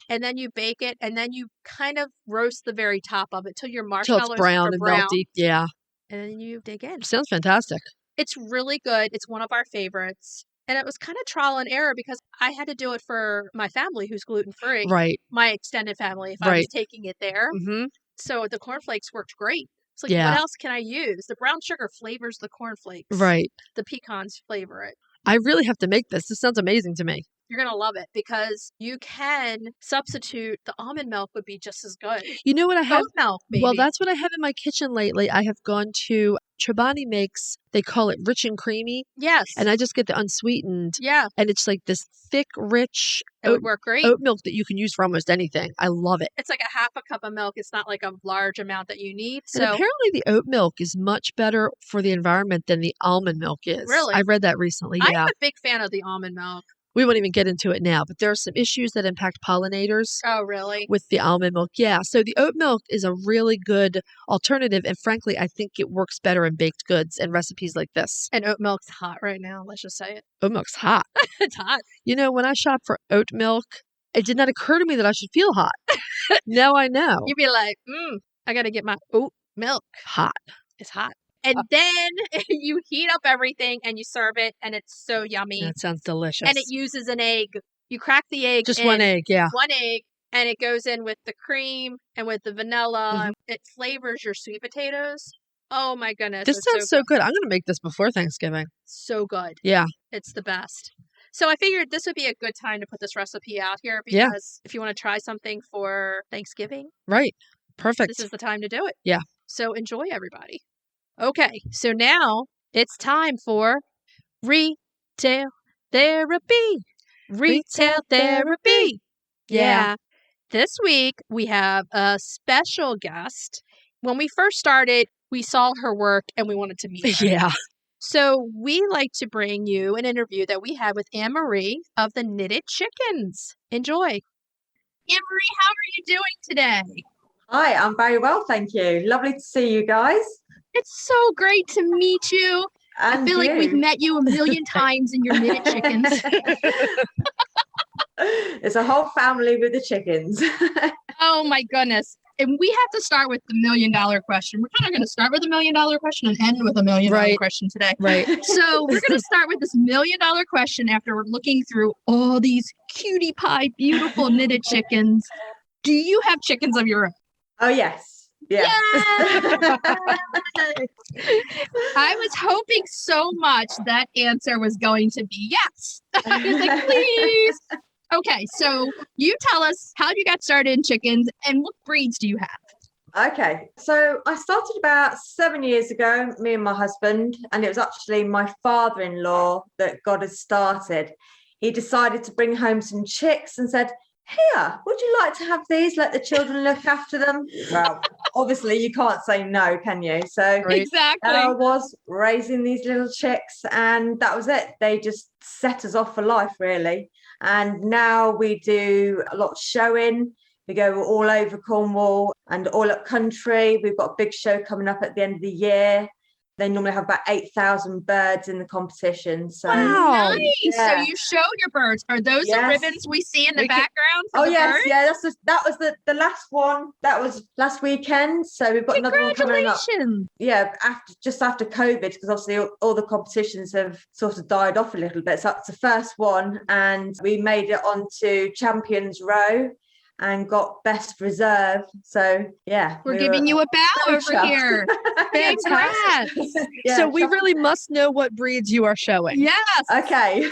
and then you bake it, and then you kind of roast the very top of it till your marshmallows till it's brown and melty. Yeah. And then you dig in. Sounds fantastic. It's really good. It's one of our favorites. And it was kind of trial and error because I had to do it for my family who's gluten-free. Right. My extended family, if I was taking it there. Mm-hmm. So the cornflakes worked great. It's like, what else can I use? The brown sugar flavors the cornflakes. Right. The pecans flavor it. I really have to make this. This sounds amazing to me. You're going to love it because you can substitute. The almond milk would be just as good. You know what I have? Oat milk, maybe. Well, that's what I have in my kitchen lately. I have gone to Chobani makes, they call it rich and creamy. Yes. And I just get the unsweetened. Yeah. And it's like this thick, rich would work great. Oat milk that you can use for almost anything. I love it. It's like a half a cup of milk. It's not like a large amount that you need. So and apparently the oat milk is much better for the environment than the almond milk is. Really? I read that recently. Yeah. I'm a big fan of the almond milk. We won't even get into it now, but there are some issues that impact pollinators. Oh, really? With the almond milk. Yeah. So the oat milk is a really good alternative. And frankly, I think it works better in baked goods and recipes like this. And oat milk's hot right now. Let's just say it. Oat milk's hot. It's hot. You know, when I shop for oat milk, it did not occur to me that I should feel hot. Now I know. You'd be like, I got to get my oat milk. Hot. It's hot. And then you heat up everything and you serve it, and it's so yummy. That sounds delicious. And it uses an egg. You crack the egg. Just one egg, yeah. One egg, and it goes in with the cream and with the vanilla. Mm-hmm. It flavors your sweet potatoes. Oh my goodness. This sounds so good. I'm going to make this before Thanksgiving. So good. Yeah. It's the best. So I figured this would be a good time to put this recipe out here because if you want to try something for Thanksgiving. Right. Perfect. This is the time to do it. Yeah. So enjoy, everybody. Okay, so now it's time for retail therapy. Retail therapy. Yeah. This week we have a special guest. When we first started, we saw her work and we wanted to meet her. Yeah. So we like to bring you an interview that we had with Anne-Marie of the Knitted Chickens. Enjoy. Anne-Marie, how are you doing today? Hi, I'm very well, thank you. Lovely to see you guys. It's so great to meet you. And I feel like we've met you a million times in your Knitted Chickens. It's a whole family with the chickens. Oh my goodness. And we have to start with the $1 million question. We're kind of going to start with a $1 million question and end with a $1 million question today. Right. So we're going to start with this $1 million question after we're looking through all these cutie pie, beautiful knitted chickens. Do you have chickens of your own? Oh, yes. Yeah. I was hoping so much that answer was going to be yes. I was like, please. Okay, so you tell us how you got started in chickens and what breeds do you have? Okay, so I started about 7 years ago, me and my husband, and it was actually my father-in-law that got us started. He decided to bring home some chicks and said, here, would you like to have these? Let the children look after them. Well, obviously you can't say no, can you? So Right. Exactly. I was raising these little chicks, and that was it. They just set us off for life, really. And now we do a lot of showing. We go all over Cornwall and all up country. We've got a big show coming up at the end of the year. They normally have about 8,000 birds in the competition. So Wow. Nice. Yeah. So you show your birds. Are those the Yes. ribbons we see in the background? For Oh the yes, birds? yeah. That was the last one. That was last weekend. So we've got another one coming up. Congratulations. Yeah, just after COVID, because obviously all the competitions have sort of died off a little bit. So it's the first one, and we made it onto Champions Row and got best reserve. So yeah, We're giving you a bow very over chuffed. here. Fantastic. Congrats. Yeah, So we chuffed. really must know what breeds you are showing. Yes. Okay.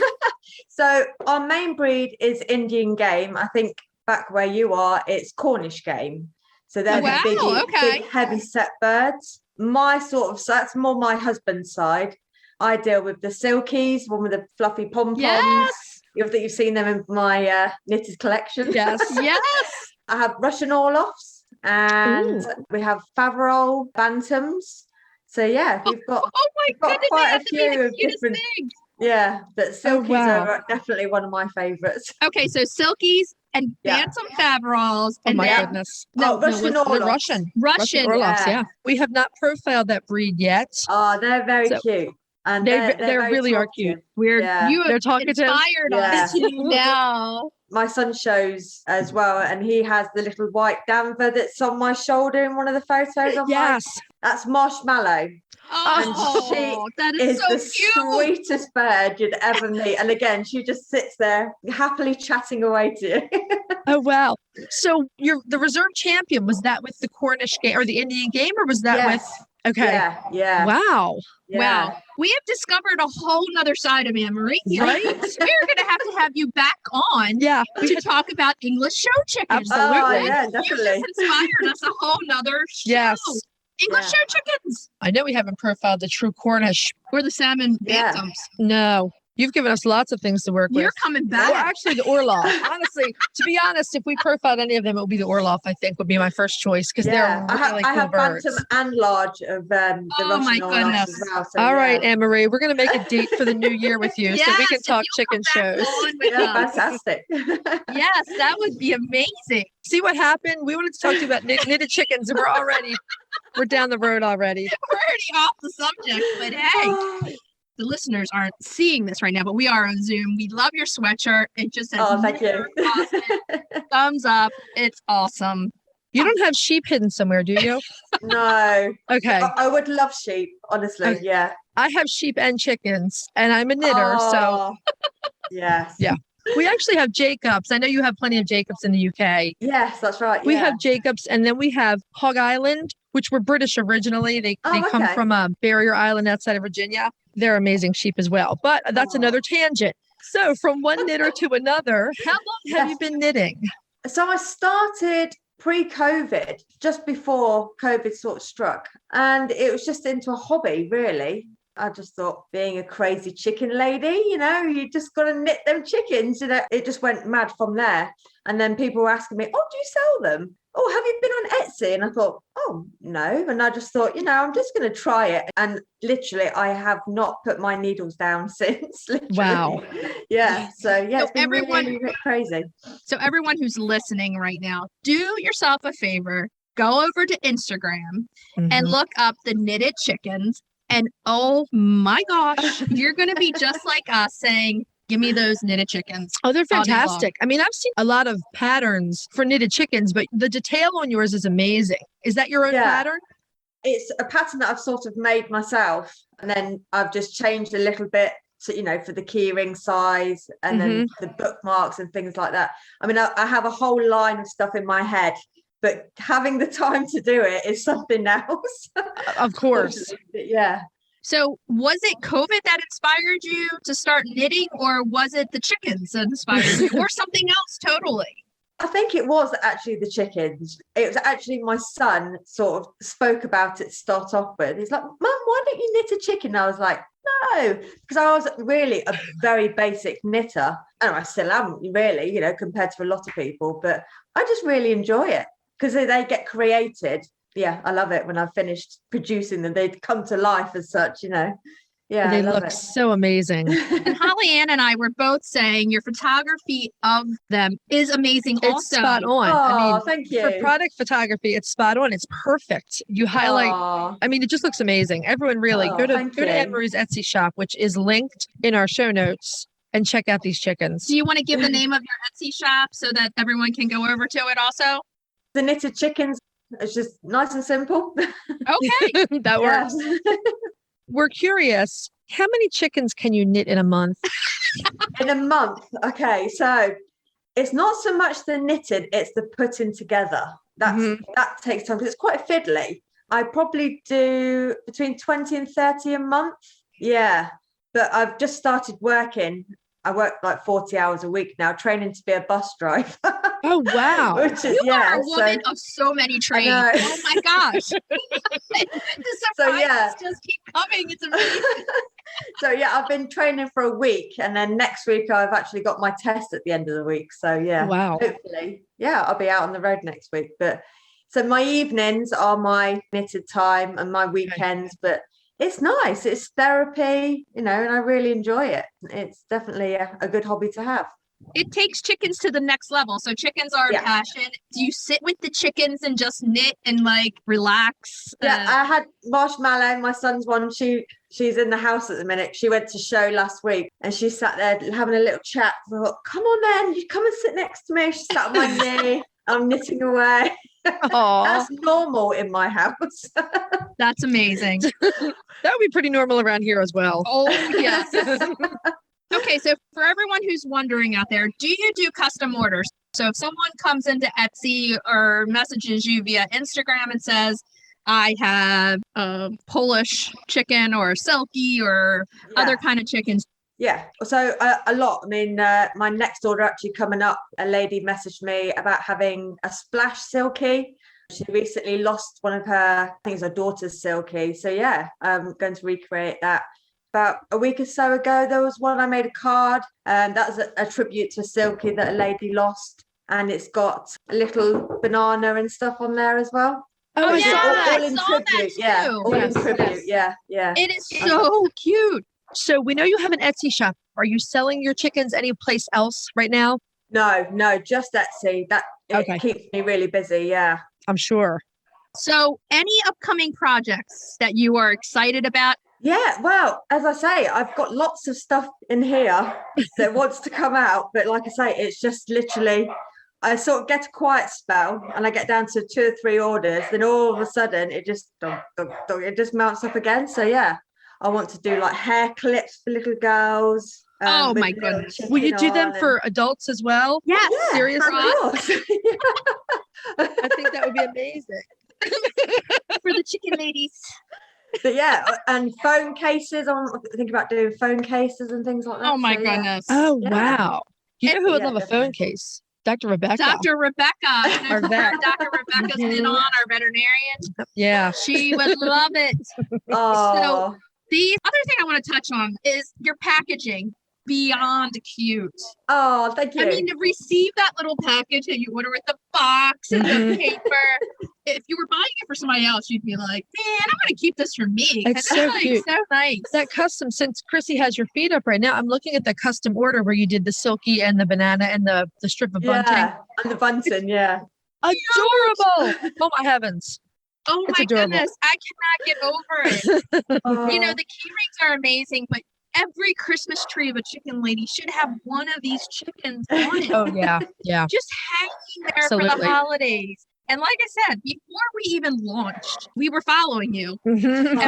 So our main breed is Indian game. I think back where you are, it's Cornish game. So they're Wow, the okay. big heavy set birds. So that's more my husband's side. I deal with the silkies, one with the fluffy pom-poms. Yes. I think you've seen them in my knitted collection. Yes. Yes. I have Russian Orloffs, and Ooh. we have Faverolles Bantams. So yeah, we've got Oh my got goodness, they quite a have to be few the of cutest different. thing. Yeah, but silkies wow. are definitely one of my favorites. Okay, so silkies and Yeah. bantam Faverolles. Oh and my then goodness. Russian what's They're Orloffs. Russian. Russian. Orloffs, Yeah. yeah. We have not profiled that breed yet. Oh, they're very So cute, and they they're really very are talkative. cute. You have They're talkative. inspired Yeah. us to now. My son shows as well, and he has the little white Danver that's on my shoulder in one of the photos. Yes. That's Marshmallow. Oh, that is Is so the cute. sweetest bird you'd ever meet. And again, she just sits there happily chatting away to you. Oh wow. So you're the reserve champion, was that with the Cornish game or the Indian game, or was that Yes. with okay. Yeah. Wow. Yeah. Wow. We have discovered a whole nother side of Anne-Marie. Right? We're going to have you back on Yeah. to talk about English show chickens. Absolutely. Oh, yeah, You definitely. just inspired us a whole nother show. Yes. English Yeah. show chickens. I know we haven't profiled the true Cornish. Or the salmon Yeah. bantams. No. You've given us lots of things to work You're with. coming Well, back. actually, the Orloff. Honestly, to be honest, if we profiled any of them, it would be the Orloff, I think, would be my first choice because Yeah. they're really I cool have birds. Bantam and Large of the Oh, my Russian Orloffs goodness. as well. So, All yeah. right, Anne-Marie, we're going to make a date for the new year with you so we Yes, can if talk you'll chicken come back shows. on with Yeah, us. fantastic. Yes, that would be amazing. See what happened? We wanted to talk to you about knitted chickens, and we're down the road already. We're already off the subject, but hey, the listeners aren't seeing this right now, but we are on Zoom. We love your sweatshirt. It just says Oh, thank you. thumbs up. It's awesome. You don't have sheep hidden somewhere, do you? No. Okay. I would love sheep, honestly. Okay. Yeah. I have sheep and chickens, and I'm a knitter, so Oh, yes. Yeah. we actually have Jacobs. I know you have plenty of Jacobs in the UK. Yes, that's right. We yeah. have Jacobs, and then we have Hog Island, which were British originally. They come okay. from a barrier island outside of Virginia. They're amazing sheep as well. But that's another tangent. So from one knitter to another, how long have you been knitting? So I started pre-COVID, just before COVID sort of struck. And it was just into a hobby, really. I just thought, being a crazy chicken lady, you just got to knit them chickens. It just went mad from there. And then people were asking me, oh, do you sell them? Oh, have you been on Etsy? And I thought, oh, no. And I just thought, I'm just going to try it. And literally, I have not put my needles down since. Literally. Wow. Yeah. So, yeah, So it's been really crazy. So everyone who's listening right now, do yourself a favor. Go over to Instagram and look up the knitted chickens. And oh my gosh, you're going to be just like us saying, give me those knitted chickens. Oh, they're fantastic. I mean, I've seen a lot of patterns for knitted chickens, but the detail on yours is amazing. Is that your own pattern? It's a pattern that I've sort of made myself. And then I've just changed a little bit to, for the keyring size and then the bookmarks and things like that. I mean, I have a whole line of stuff in my head, but having the time to do it is something else. Of course. Yeah. So was it COVID that inspired you to start knitting, or was it the chickens that inspired you, or something else totally? I think it was actually the chickens. It was actually my son sort of spoke about it to start off with. He's like, Mum, why don't you knit a chicken? And I was like, no, because I was really a very basic knitter. And I still am really, you know, compared to a lot of people. But I just really enjoy it because they get created. Yeah, I love it when I've finished producing them. They come to life as such, you know. Yeah, They I love look it. so amazing. And Holly Ann and I were both saying your photography of them is amazing It's also. spot on. Oh, I mean, thank for you. product photography, it's spot on. It's perfect. You highlight. Oh, I mean, it just looks amazing. Everyone really go to thank you. Anne Marie's Etsy shop, which is linked in our show notes, and check out these chickens. Do you want to give the name of your Etsy shop so that everyone can go over to it also? The knitted chickens. It's just nice and simple. Okay. That works. We're curious, how many chickens can you knit in a month? In a month. Okay, so it's not so much the knitted, it's the putting together. That takes time because it's quite fiddly. I probably do between 20 and 30 a month. Yeah. But I've just started working. I work like 40 hours a week now, training to be a bus driver. Oh, wow. Which is, You are a woman of so many trades. Oh my gosh. The surprises just keep coming. It's amazing. So yeah, I've been training for a week, and then next week I've actually got my test at the end of the week. So yeah, wow. Hopefully, yeah, I'll be out on the road next week. But so my evenings are my knitted time and my weekends, but it's nice. It's therapy, you know, and I really enjoy it. It's definitely a good hobby to have. It takes chickens to the next level. So chickens are a passion. Do you sit with the chickens and just knit and like relax? Yeah, I had Marshmallow, my son's one. She's in the house at the minute. She went to show last week and she sat there having a little chat. I thought, come on then, you come and sit next to me. She sat on my knee. I'm knitting away. That's normal in my house. That's amazing. That would be pretty normal around here as well. Oh, yes. Okay, so for everyone who's wondering out there, do you do custom orders? So if someone comes into Etsy or messages you via Instagram and says, I have a Polish chicken or silky or other kind of chickens. Yeah, so a lot. I mean, my next order actually coming up, a lady messaged me about having a splash silky. She recently lost one of her, I think it's her daughter's silky. So yeah, I'm going to recreate that. About a week or so ago, there was one I made a card, and that's a tribute to a silky that a lady lost, and it's got a little banana and stuff on there as well. Oh yeah, all in tribute. Yeah, all in tribute. Yeah. It is so cute. So we know you have an Etsy shop. Are you selling your chickens anyplace else right now? No, just Etsy. It keeps me really busy. Yeah, I'm sure. So any upcoming projects that you are excited about? Yeah, well, as I say, I've got lots of stuff in here that wants to come out. But like I say, it's just literally, I sort of get a quiet spell and I get down to 2 or 3 orders. Then all of a sudden, it just mounts up again. So yeah, I want to do like hair clips for little girls. Oh my goodness. Will you do them for adults as well? Yes. Yeah, Seriously? of course. I think that would be amazing. For the chicken ladies. But yeah, and phone cases. I'm thinking about doing phone cases and things like that. Oh my goodness. Oh, Yeah. wow. You know who would love a definitely. phone case? Dr. Rebecca. Dr. Rebecca. Our vet. Dr. Rebecca's been on, our veterinarian. Yeah. She would love it. Oh, So the other thing I want to touch on is your packaging. Beyond cute. oh, thank you. I mean, to receive that little package and you order with the box and the paper. If you were buying it for somebody else, you'd be like, man, I'm going to keep this for me. It's so like, cute. So nice. That custom, since Chrissy has your feet up right now, I'm looking at the custom order where you did the silky and the banana and the strip of bunting. Yeah, and the bunting, yeah. Adorable. Oh my heavens. Oh It's my adorable. goodness. I cannot get over it. Oh. You know, the key rings are amazing, but every Christmas tree of a chicken lady should have one of these chickens on it. Oh yeah. Yeah. Just hanging there for Absolutely. the holidays. And like I said, before we even launched, we were following you. And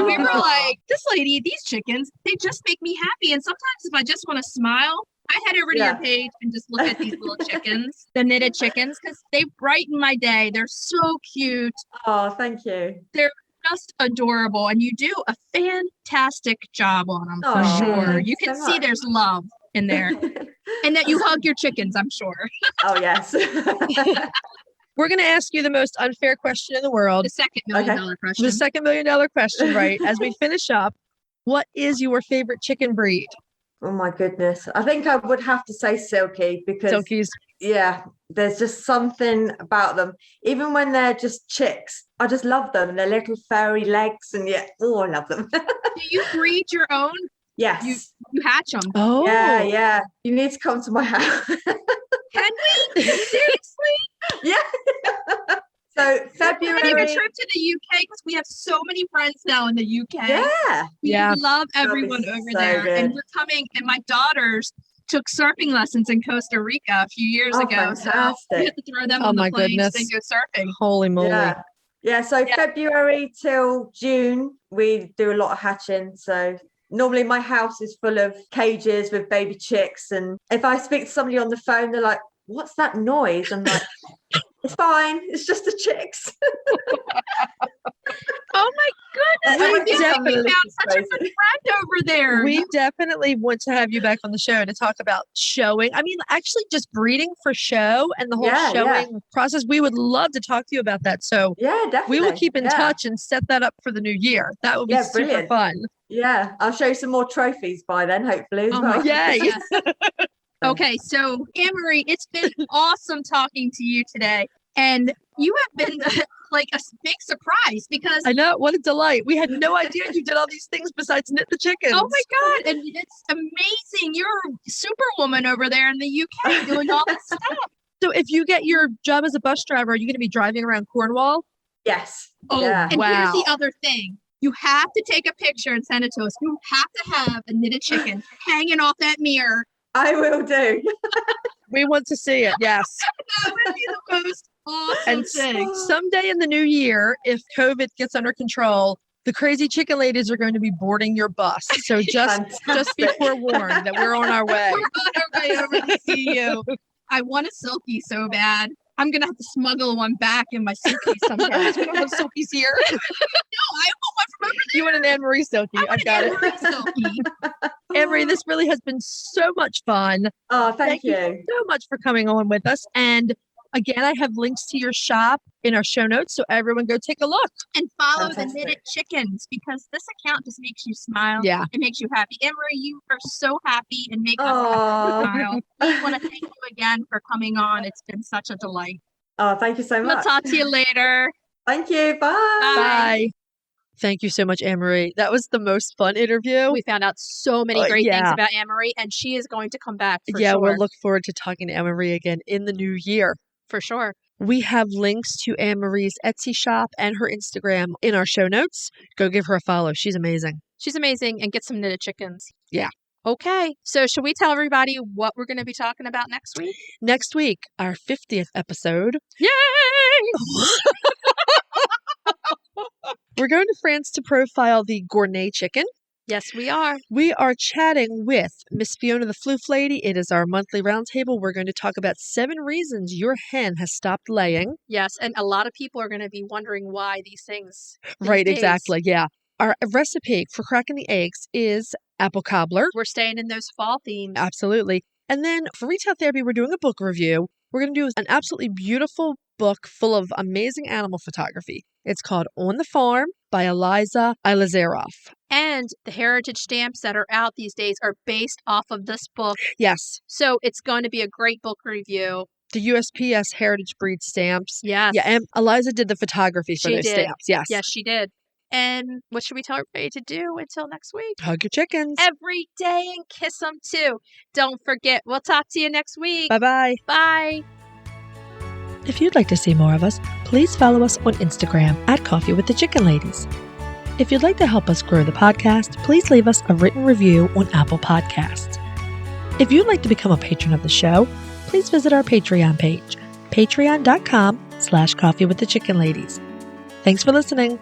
we were like, this lady, these chickens, they just make me happy. And sometimes if I just want to smile, I head over to your page and just look at these little chickens, the knitted chickens, because they brighten my day. They're so cute. Oh, thank you. They're just adorable. And you do a fantastic job on them for Oh, sure. thanks You can so see much. there's love in there. And that you hug your chickens, I'm sure. Oh, yes. We're going to ask you the most unfair question in the world. The second $1 million question. The second $1 million question, right? As we finish up, what is your favorite chicken breed? Oh my goodness. I think I would have to say silky because Silkies. yeah, there's just something about them. Even when they're just chicks, I just love them. Their little furry legs and I love them. Do you breed your own? Yes. You hatch them. Oh. Yeah. You need to come to my house. Can we? Seriously? Yeah. So February. Planning a trip to the UK because we have so many friends now in the UK. Yeah. We love everyone over so there. good. And we're coming, and my daughters took surfing lessons in Costa Rica a few years ago. Fantastic. So we had to throw them on the plane to go surfing. Holy moly. Yeah. So February till June, we do a lot of hatching. So normally my house is full of cages with baby chicks. And if I speak to somebody on the phone, they're like, what's that noise? I'm like, it's fine. It's just the chicks. Oh my goodness. We We found such a good friend over there. We definitely want to have you back on the show to talk about showing. I mean, actually just breeding for show and the whole showing process. We would love to talk to you about that. So definitely. We will keep in touch and set that up for the new year. That would be super fun. Yeah. I'll show you some more trophies by then, hopefully, as well. Yay. Okay, so Anne-Marie, it's been awesome talking to you today. And you have been like a big surprise because I know, what a delight. We had no idea you did all these things besides knit the chickens. Oh my God. And it's amazing. You're a superwoman over there in the UK doing all this stuff. So if you get your job as a bus driver, are you going to be driving around Cornwall? Yes. Oh, and here's the other thing. You have to take a picture and send it to us. You have to have a knitted chicken hanging off that mirror. I will do. We want to see it. Yes. That would be the most awesome thing. Someday in the new year, if COVID gets under control, the crazy chicken ladies are going to be boarding your bus. So just be forewarned that we're on our way. We're on our way over to see you. I want a silky so bad. I'm going to have to smuggle one back in my suitcase someday. We don't have silkies here. No, I want one from over there. You want an Anne-Marie silky. I've got it. Silky. Anne-Marie, this really has been so much fun. Oh, thank you so much for coming on with us. And again, I have links to your shop in our show notes, so everyone go take a look. And follow the knitted chickens because this account just makes you smile. Yeah. It makes you happy. Anne-Marie, you are so happy and make us smile. We want to thank you again for coming on. It's been such a delight. Oh, thank you so much. We'll talk to you later. Thank you. Bye. Bye. Thank you so much, Anne-Marie. That was the most fun interview. We found out so many great things about Anne-Marie, and she is going to come back for sure. We'll look forward to talking to Anne-Marie again in the new year. For sure. We have links to Anne-Marie's Etsy shop and her Instagram in our show notes. Go give her a follow. She's amazing. She's amazing. And get some knitted chickens. Yeah. Okay. So should we tell everybody what we're going to be talking about next week? Next week, our 50th episode. Yay! We're going to France to profile the Gournay chicken. Yes, we are. We are chatting with Miss Fiona the Floof Lady. It is our monthly roundtable. We're going to talk about 7 reasons your hen has stopped laying. Yes, and a lot of people are going to be wondering why these things. Right, exactly. Yeah. Our recipe for cracking the eggs is apple cobbler. We're staying in those fall themes. Absolutely. And then for Retail Therapy, we're doing a book review. We're going to do an absolutely beautiful book full of amazing animal photography. It's called On the Farm by Eliza Ilazaroff. And the heritage stamps that are out these days are based off of this book. Yes. So it's going to be a great book review. The USPS heritage breed stamps. Yes. Yeah, and Eliza did the photography for those stamps. Yes. Yes, she did. And what should we tell everybody to do until next week? Hug your chickens. Every day and kiss them too. Don't forget. We'll talk to you next week. Bye-bye. Bye. If you'd like to see more of us, please follow us on Instagram at Coffee with the Chicken Ladies. If you'd like to help us grow the podcast, please leave us a written review on Apple Podcasts. If you'd like to become a patron of the show, please visit our Patreon page, patreon.com/Coffee with the Chicken Ladies. Thanks for listening.